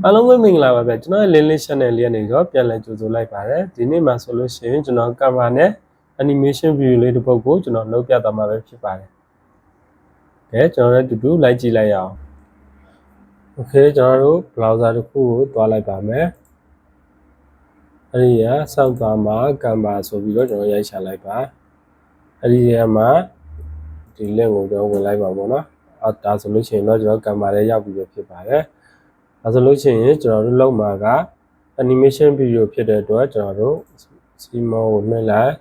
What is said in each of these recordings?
အားလုံးပဲမင်္ဂလာပါဗျကျွန်တော်လင်းလေး channel လေးကနေတော့ပြန်လည်ကြိုဆိုလိုက်ပါတယ်ဒီနေ့မှာဆိုလို့ရှိရင်ကျွန်တော်ကင်မရာနဲ့ animation video လေးတစ်ပုဒ်ကိုကျွန်တော်လုပ်ပြသွားမှာပဲဖြစ်ပါတယ်ကဲကျွန်တော်လည်းတူတူလိုက်ကြည့်လိုက်ရအောင် Okay ကျွန်တော်တို့ browser တစ်ခုကိုတွားလိုက်ပါမယ်အဲ့ဒီကစောင့်သွားမှာကင်မရာဆိုပြီးတော့ကျွန်တော်ရိုက်ချလိုက်ပါအဲ့ဒီမှာဒီ link ကိုကျွန်တော်ဝင်လိုက်ပါပေါ့နော်ဒါဆိုလို့ရှိရင်တော့ကျွန်တော်ကင်မရာလေးရောက်ပြီးဖြစ်ပါတယ်ဒါဆိုလို့ရှိရင်ကျွန်တော်တို့လုပ်မှာက animation video ဖြစ်တဲ့အတွက်ကျွန်တော်တို့ Simon ကိုနှိပ်လိုက်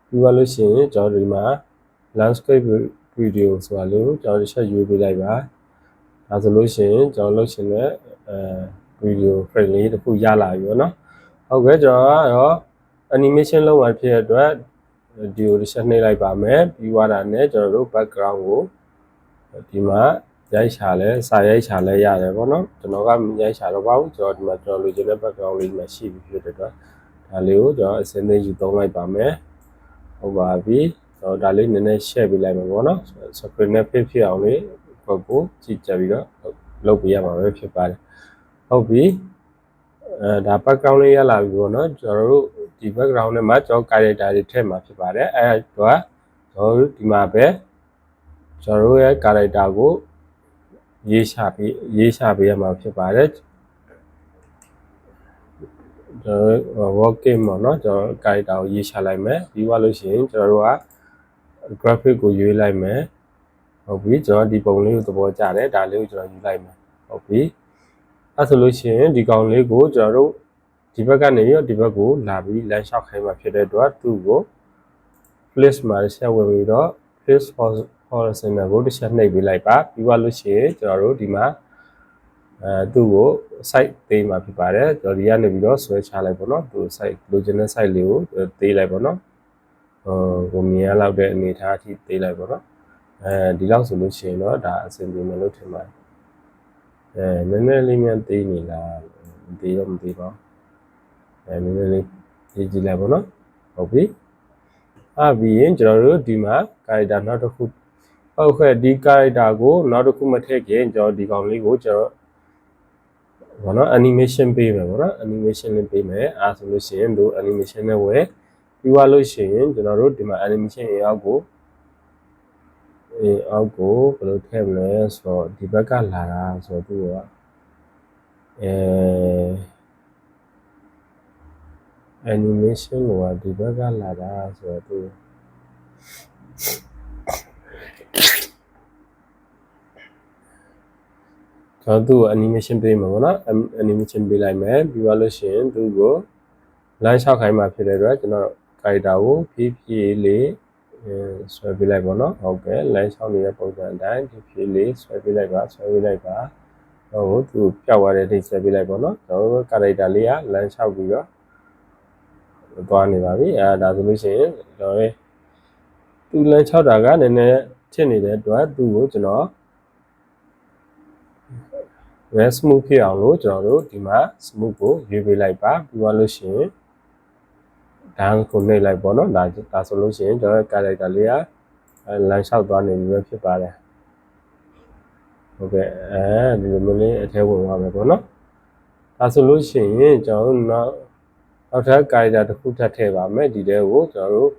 ပြီးသွားလို့ရှိရင်ကျွန်တော်ဒီမှာ landscape video ဆိုတာလေးကိုကျွန်တော်ချက်ရွေးပေးလိုက်ပါဒါဆိုလို့ရှိရင်ကျွန်တော်လုပ်ရှင်တဲ့video frame လေးတစ်ခုရလာပြီပေါ့နော်ဟုတ်ကဲ့ကျွန်တော်ကတော့ animation လုပ်မှာဖြစ်တဲ့အတွက်ဒီကိုတစ်ချက်နှိပ်လိုက်ပါမယ်ပြီးသွားတာနဲ့ကျွန်တော်တို့ background ကိုဒီမှာရိုက်ချလဲစာရိုက်ချလဲရတယ်ပေါ့နော်ကျွန်တော်ကရိုက်ချတော့ပါဘူးကျွန်တော်ဒီမှာကျွန်တော်လိုချင်တဲ့ background လေးမှာရှိပြီဖြစ်တဲ့အတွက်ဒါလေးကိုကျွန်တော်အစင်းသေးယူသုံးလိုက်ပါမယ်ဟုတ်ပါပြီကျွန်တော်ဒါလေးနည်းနည်း share ပေးလိုက်မှာပေါ့နော် screen နဲ့ဖြစ်အောင်လေးကိုကြည့်ကြပြီးတော့လုပ်ပေးရမှာပဲဖြစ်ပါတယ်ဟုတ်ပြီဒါ background လေးရလာပြီပေါ့နော်ကျွန်တော်တို့ဒီ background နဲ့မှာကျွန်တော် character တွေထည့်မှာဖြစ်ပါတယ်အဲတော့ကျွန်တော်တို့ဒီမှာပဲကျွန်တော်တို့ရဲ့ character ကိုရေးချပေးရမှာဖြစ်ပါတယ်ကျွန်တော် working ပေါ့နော်ကျွန်တော် character ကိုရေးချလိုက်မယ်ပြီးသွားလို့ရှိရင်ကျွန်တော်တို့က graphic ကိုရွေးလိုက်မယ်ဟုတ်ပြီကျွန်တော်ဒီပုံလေးကိုသဘောကျတယ်ဒါလေးကိုကျွန်တော်ယူလိုက်မယ်ဟုတ်ပြီအဲဆိုလို့ရှိရင်ဒီကောင်လေးကိုကျွန်တော်တို့ဒီဘက်ကနေပြီးတော့ဒီဘက်ကိုလာပြီးလမ်းလျှောက်ခိုင်းမှာဖြစ်တဲ့အတွက်သူ့ကို place မှာဆက်ဝင်ပြီးတော့ place horizontal ကိုတစ်ချက်နှိပ်ပေးလိုက်ပါပြီးသွားလို့ရှိရင်ကျွန်တော်တို့ဒီမှာသူ့ကို site သေးမှာဖြစ်ပါတယ်ကျွန်တော်ဒီကနေပြီးတော့ဆွဲချလိုက်ပေါ့နော်သူ site လိုချင်တဲ့ site လေးကိုသေးလိုက်ပေါ့နော်ကိုမြင်ရလောက်တဲ့အနေအထားအထိသေးလိုက်ပေါ့နော်ဒီလောက်ဆိုလို့ရှိရင်တော့ဒါအဆင်ပြေမယ်လို့ထင်ပါတယ်နည်းနည်းလေးမြန်သေးနေလားမသေးတော့မသေးပါနည်းနည်းလေးကြည့်လိုက်ပေါ့နော်ဟုတ်ပြီပြီးရင်ကျွန်တော်တို့ဒီမှာ character နောက်တစ်ခုဟုတ်ကဲ့ဒီ character ကိုနောက်တစ်ခုမထည့်ခင်ကျွန်တော်ဒီကောင်လေးကိုကျွန်တော်ဘာလို့ animation ပေးမယ်ပေါ့နော် animation လေးပေးမယ်ဆိုလို့ရှိရင်တို့ animation နဲ့ဝယ်ပြီးသွားလို့ရှိရင်ကျွန်တော်တို့ဒီမှာ animation အောက်ကိုဘယ်လိုထည့်မလဲဆိုတော့ဒီဘက်ကလာတာဆိုတော့သူကanimation ကိုဒီဘက်ကလာတာဆိုတော့သူကျွန်တော် animation ပေးမှာပေါ့နော် animation ပေးလိုက်မယ်ပြီးသွားလို့ရှိရင်သူ့ကို line 6ခိုင်းမှာဖြစ်တဲ့အတွက်ကျွန်တော် character ကိုဖြည်းဖြည်းလေးဆွဲပေးလိုက်ပေါ့နော်ဟုတ်ကဲ့ line 6နေတဲ့ပုံစံအတိုင်းဖြည်းဖြည်းလေးဆွဲပေးလိုက်ပါဟုတ်သူပြောက်သွားတဲ့အထိဆွဲပေးလိုက်ပေါ့နော်ကျွန်တော် character လေးက line 6ပြီးတော့သွားနေပါပြီဒါဆိုလို့ရှိရင်ကျွန်တော်သူ line 6တာကနည်းနည်းဖြစ်နေတဲ့အတွက်သူ့ကိုကျွန်တော်smooth ဖြစ်အောင်လို့ကျွန်တော်တို့ဒီမှာ smooth ကိုရွေးပေးလိုက်ပါပြီးသွားလို့ရှိရင်ဒါကိုနှိပ်လိုက်ပေါ့နော်ဒါဆိုလို့ရှိရင်ကျွန်တော် character လေးကလမ်းလျှောက်သွားနေပြီပဲဖြစ်ပါတယ်ဟုတ်ကဲ့ဒီလိုမျိုးလေးအထဲဝင်သွားမယ်ပေါ့နော်ဒါဆိုလို့ရှိရင်ကျွန်တော်တို့နောက်ထပ် character တစ်ခုထပ်ထည့်ပါမယ်ဒီတဲကိုကျွန်တော်တို့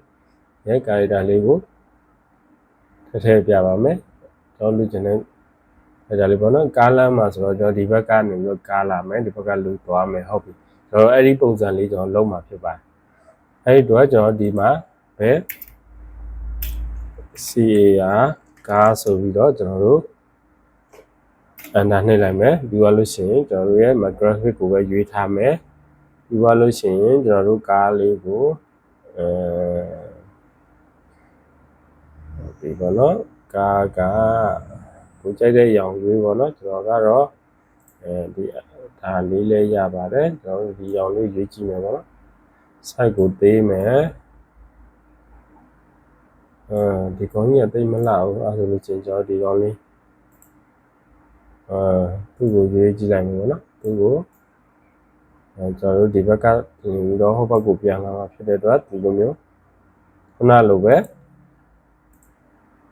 ရဲ့ character လေးကိုထည့်ပြပါမယ်ကျွန်တော်လူချင်တဲ့ဒါလေးပေါ့နော်ကားလမ်းမှာဆိုတော့ကျွန်တော်ဒီဘက်ကနေပြီးတော့ကားလာမယ်ဒီဘက်ကလူသွားမယ်ဟုတ်ပြီကျွန်တော်အဲ့ဒီပုံစံလေးကျွန်တော်လုံးမှာဖြစ်ပါတယ်အဲ့ဒီတော့ကျွန်တော်ဒီမှာပဲ CAR ကားဆိုပြီးတော့ကျွန်တော်တို့နာနှိပ်လိုက်မယ်ပြီးသွားလို့ရှိရင်ကျွန်တော်တို့ရဲ့ graphic ကိုပဲရွေးထားမယ်ပြီးသွားလို့ရှိရင်ကျွန်တော်တို့ကားလေးကိုဒီပေါ့နော်ကားကကိုကြိုက်တဲ့ရောင်ရွေးပေါ့နော်ကျွန်တော်ကတော့ဒီဒါလေးလဲရပါတယ်ကျွန်တော်ဒီရောင်လေးရွေးကြည့်မယ်ပေါ့နော် site ကိုသေးမယ်ဒီကောင်ကြီးကတိတ်မလှဘူးဆိုလို့ချင်းကျွန်တော်ဒီကောင်လေးသူ့ကိုရွေးကြည့်လိုက်မယ်ပေါ့နော်သူ့ကိုကျွန်တော်တို့ဒီဘက်ကဒီတော့ဟိုဘက်ကိုပြန်လာမှာဖြစ်တဲ့အတွက်ဒီလိုမျိုးခုနလိုပဲ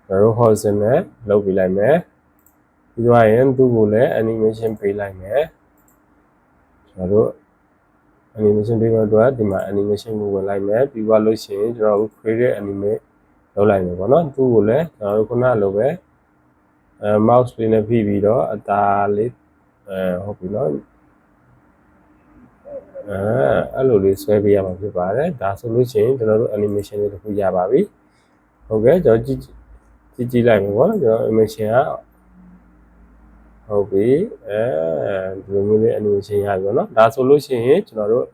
ကျွန်တော်တို့ horizontal လုပ်ပြလိုက်မယ်ပြီးတော့ရင်သူ့ကိုလည်း animation ပေးလိုက်မယ် ကျွန်တော်တို့ animation ပေးဖို့အတွက်ဒီမှာ animation ကိုဝင်လိုက်မယ်ပြီးသွားလို့ရှိရင်ကျွန်တော်တို့ create animate လုပ်လိုက်မယ်ပေါ့နော်သူ့ကိုလည်းကျွန်တော်တို့ခုနလိုပဲmouse လေးနဲ့ဖိပြီးတော့အသားလေးဟုတ်ပြီနော်အဲ့လိုလေးဆွဲပေးရမှာဖြစ်ပါတယ်ဒါဆိုလို့ရှိရင်ကျွန်တော်တို့ animation လေးတစ်ခုရပါပြီဟုတ်ကဲ့ကျွန်တော်ကြည့်လိုက်မယ်ပေါ့နော်ကျွန်တော် animation ကဟုတ်ပြီဒီလိုမျိုးလေး animation ရပြီပေါ့နော်ဒါဆိုလို့ရှိရင်ကျွန်တော်တို့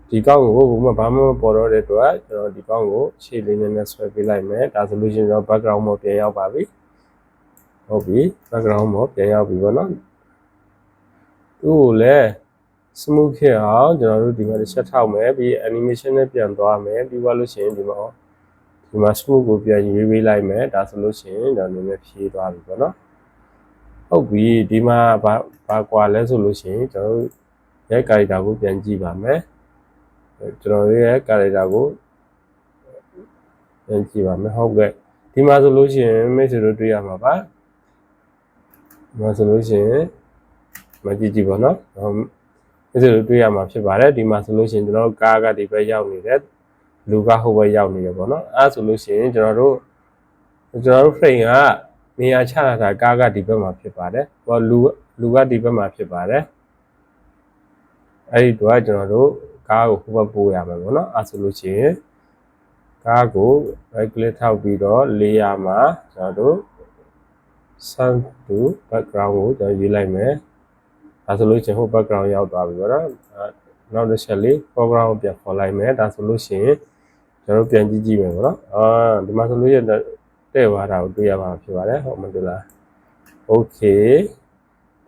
ဒီကောင်းကိုဘုမဘာမှမပေါ်တော့တဲ့အတွက်ကျွန်တော်ဒီကောင်းကိုရှေ့လေးနဲ့ဆွဲပေးလိုက်မယ်ဒါဆိုလို့ရှိရင်ကျွန်တော် background ပေါ်ပြန်ရောက်ပါပြီဟုတ်ပြီ background ပေါ်ပြန်ရောက်ပြီပေါ့နော်သူ့ကိုလည်း smooth ဖြစ်အောင်ကျွန်တော်တို့ဒီမှာတစ်ချက်ထောက်မယ်ပြီး animation နဲ့ပြန်သွားမယ်ပြီးသွားလို့ရှိရင်ဒီမှာ smooth ကိုပြန်ရွေးပေးလိုက်မယ်ဒါဆိုလို့ရှိရင်ဒါနည်းနည်းဖြည့်သွားပြီပေါ့နော်ဟုတ်ပြီဒီမှာဘာကွာလဲဆိုလို့ရှိရင်ကျွန်တော်တို့ရဲ့ character ကိုပြန်ကြည့်ပါမယ်ကျွန်တော်ရဲ့ character ကိုပြန်ကြည့်ပါမယ်ဟုတ်ကဲ့ဒီမှာဆိုလို့ရှိရင်မိတ်ဆွေတို့တွေ့ရမှာပါဒီမှာဆိုလို့ရှိရင်မကြည့်ပါနော်မိတ်ဆွေတို့တွေ့ရမှာဖြစ်ပါတယ်ဒီမှာဆိုလို့ရှိရင်ကျွန်တော်တို့ကားကဒီဘက်ရောက်နေတယ်လူကဟိုဘက်ရောက်နေတယ်ပေါ့နော်အဲဆိုလို့ရှိရင်ကျွန်တော်တို့ frame ကနေရာချထားတာကားကဒီဘက်မှာဖြစ်ပါတယ်ဟောလူကဒီဘက်မှာဖြစ်ပါတယ်အဲ့ဒီတော့ကျွန်တော်တို့ကားကိုဟိုဘက်ပို့ရမယ်ပေါ့နော်အဲဆိုလို့ရှိရင်ကားကို right click ထောက်ပြီးတော့ layer မှာကျွန်တော်တို့ sun to background ကိုကျွန်တော်ရွေးလိုက်မယ်ဒါဆိုလို့ရှိရင်ဟို background ရောက်သွားပြီပေါ့နော်နောက်တစ်ချက်လေး foreground ကိုပြန်ခေါ်လိုက်မယ်ဒါဆိုလို့ရှိရင်ကျွန်တော်တို့ပြန်ကြည့်မယ်ပေါ့နော်ဒီမှာဆိုလို့ရှိရင်တဲ့သွားတာကိုတွေ့ရမှာဖြစ်ပါတယ်ဟုတ်မတွေ့လား okay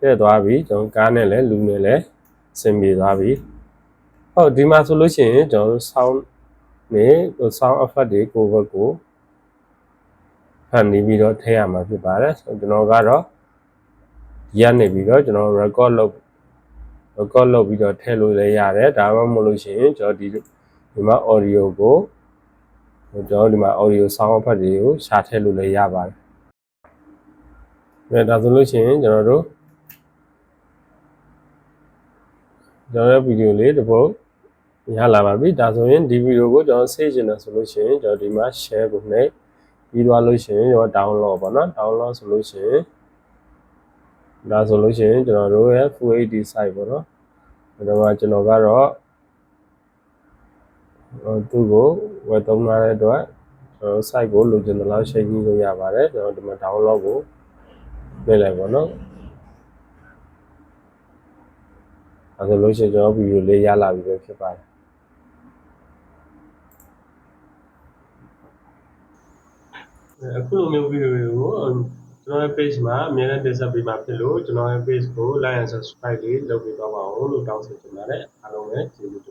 တဲ့သွားပြီကျွန်တော်ကားနဲ့လည်းလူနဲ့လည်းဆင်ပြေသွားပြီဟုတ်ဒီမှာဆိုလို့ရှိရင်ကျွန်တော်တို့ sound effect တွေကိုဘက်ကိုဖန်တီးပြီးတော့ထည့်ရမှာဖြစ်ပါတယ်ဆိုတော့ကျွန်တော်ကတော့ရနေပြီးတော့ကျွန်တော် record လုပ်ပြီးတော့ထည့်လို့လည်းရတယ်ဒါမှမဟုတ်လို့ရှိရင်ကျွန်တော်ဒီမှာ audio ကိုကျွန်တော်ဒီမှာ audio sound effect တွေကိုရှာထည့်လို့လည်းရပါတယ်ဒါဆိုလို့ရှိရင်ကျွန်တော်တို့ဗီဒီယိုလေးတစ်ပုဒ်ရလာပါပြီဒါဆိုရင်ဒီဗီဒီယိုကိုကျွန်တော် save ချင်တယ်ဆိုလို့ရှိရင်ကျွန်တော်ဒီမှာ share ကိုနှိပ်ပြီးသွားလို့ရှိရင်ကျွန်တော် download ပေါ့နော် download ဆိုလို့ရှိရင်ဒါဆိုလို့ရှိရင်ကျွန်တော်တို့ရဲ့ Full HD site ပေါ့နော်ဒါမှကျွန်တော်ကတော့သူ့ကိုဝယ်သုံးထားတဲ့အတွက်ကျွန်တော် site ကိုလိုချင်တဲ့လောက်ချိန်ကြည့်လို့ရပါတယ်ကျွန်တော်ဒီမှာ download ကိုနှိပ်လိုက်ပေါ့နော်ဒါဆိုလို့ရှိရင်ကျွန်တော်ဗီဒီယိုလေးရလာပြီပဲဖြစ်ပါတယ်အခုလိုမျိုးဗီဒီယိုတွေကိုကျွန်တော်ရဲ့ page မှာအမြဲတမ်းတင်ဆက်ပေးမှာဖြစ်လို့ကျွန်တော်ရဲ့ page ကို like and subscribe လေးလုပ်ပေးသွားပါဦးလို့တောင်းဆိုချင်ပါတယ်အားလုံးပဲကျေးဇူးတင်